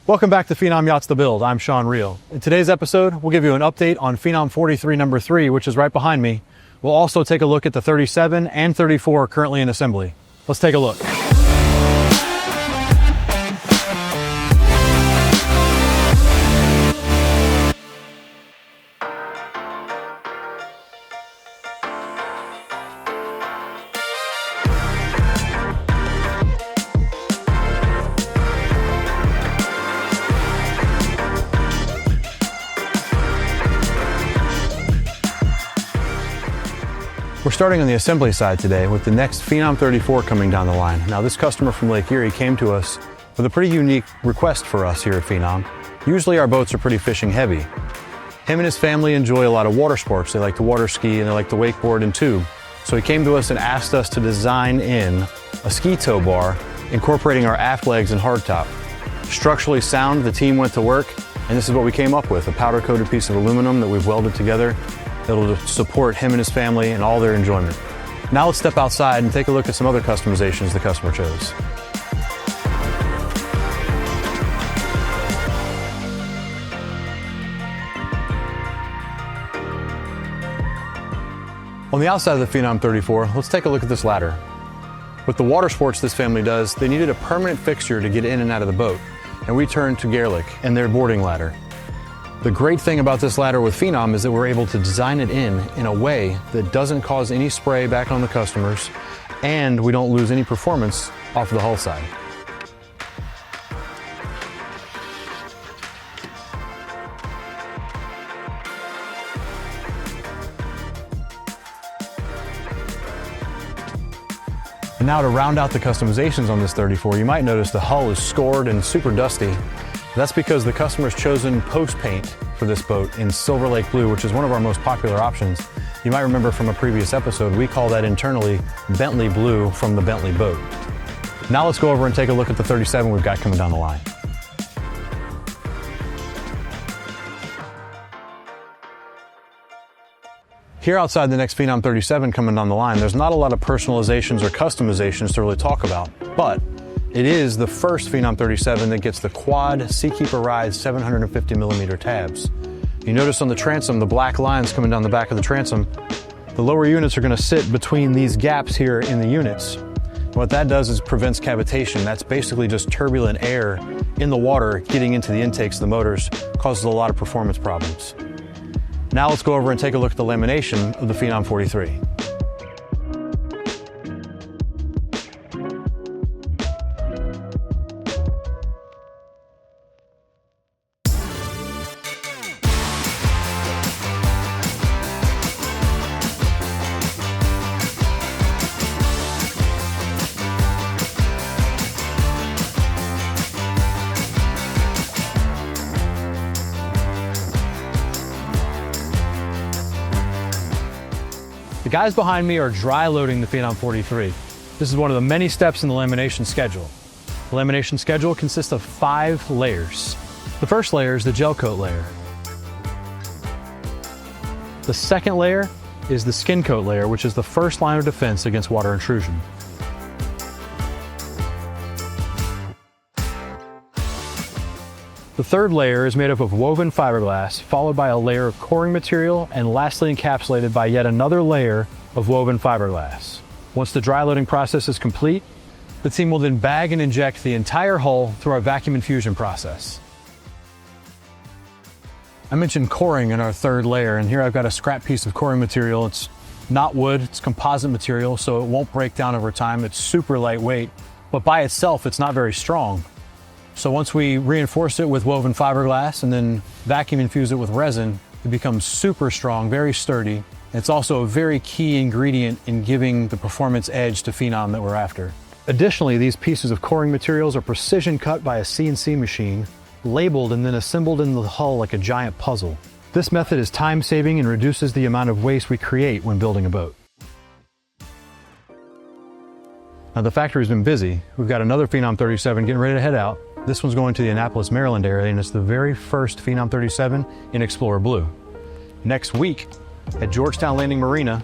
Welcome back to Phenom Yachts The Build. I'm Sean Reel. In today's episode, we'll give you an update on Phenom 43 number 3, which is right behind me. We'll also take a look at the 37 and 34 currently in assembly. Let's take a look. We're starting on the assembly side today with the next Phenom 34 coming down the line. Now, this customer from Lake Erie came to us with a pretty unique request for us here at Phenom. Usually our boats are pretty fishing heavy. Him and his family enjoy a lot of water sports. They like to water ski and they like to wakeboard and tube. So he came to us and asked us to design in a ski tow bar, incorporating our aft legs and hardtop. Structurally sound, the team went to work, and this is what we came up with, a powder-coated piece of aluminum that we've welded together. It'll support him and his family and all their enjoyment. Now let's step outside and take a look at some other customizations the customer chose. On the outside of the Phenom 34, let's take a look at this ladder. With the water sports this family does, they needed a permanent fixture to get in and out of the boat, and we turned to Gerlich and their boarding ladder. The great thing about this ladder with Phenom is that we're able to design it in a way that doesn't cause any spray back on the customers, and we don't lose any performance off of the hull side. And now to round out the customizations on this 34, you might notice the hull is scored and super dusty. That's because the customer's chosen post paint for this boat in Silver Lake Blue, which is one of our most popular options. You might remember from a previous episode, we call that internally Bentley Blue from the Bentley boat. Now let's go over and take a look at the 37 we've got coming down the line. Here outside the next Phenom 37 coming down the line, there's not a lot of personalizations or customizations to really talk about, but it is the first Phenom 37 that gets the quad Seakeeper Ride 750mm tabs. You notice on the transom, the black lines coming down the back of the transom. The lower units are going to sit between these gaps here in the units. What that does is prevents cavitation. That's basically just turbulent air in the water getting into the intakes of the motors, causes a lot of performance problems. Now let's go over and take a look at the lamination of the Phenom 43. The guys behind me are dry loading the Phenom 43. This is one of the many steps in the lamination schedule. The lamination schedule consists of 5 layers. The first layer is the gel coat layer. The second layer is the skin coat layer, which is the first line of defense against water intrusion. The third layer is made up of woven fiberglass, followed by a layer of coring material, and lastly encapsulated by yet another layer of woven fiberglass. Once the dry loading process is complete, the team will then bag and inject the entire hull through our vacuum infusion process. I mentioned coring in our third layer, and here I've got a scrap piece of coring material. It's not wood, it's composite material, so it won't break down over time. It's super lightweight, but by itself, it's not very strong. So once we reinforce it with woven fiberglass and then vacuum infuse it with resin, it becomes super strong, very sturdy. It's also a very key ingredient in giving the performance edge to Phenom that we're after. Additionally, these pieces of coring materials are precision cut by a CNC machine, labeled and then assembled in the hull like a giant puzzle. This method is time-saving and reduces the amount of waste we create when building a boat. Now the factory's been busy. We've got another Phenom 37 getting ready to head out. This one's going to the Annapolis, Maryland area, and it's the very first Phenom 37 in Explorer Blue. Next week, at Georgetown Landing Marina,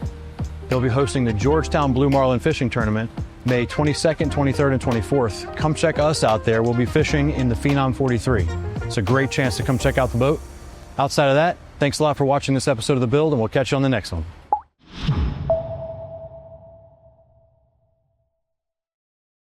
they'll be hosting the Georgetown Blue Marlin Fishing Tournament, May 22nd, 23rd, and 24th. Come check us out there. We'll be fishing in the Phenom 43. It's a great chance to come check out the boat. Outside of that, thanks a lot for watching this episode of The Build, and we'll catch you on the next one.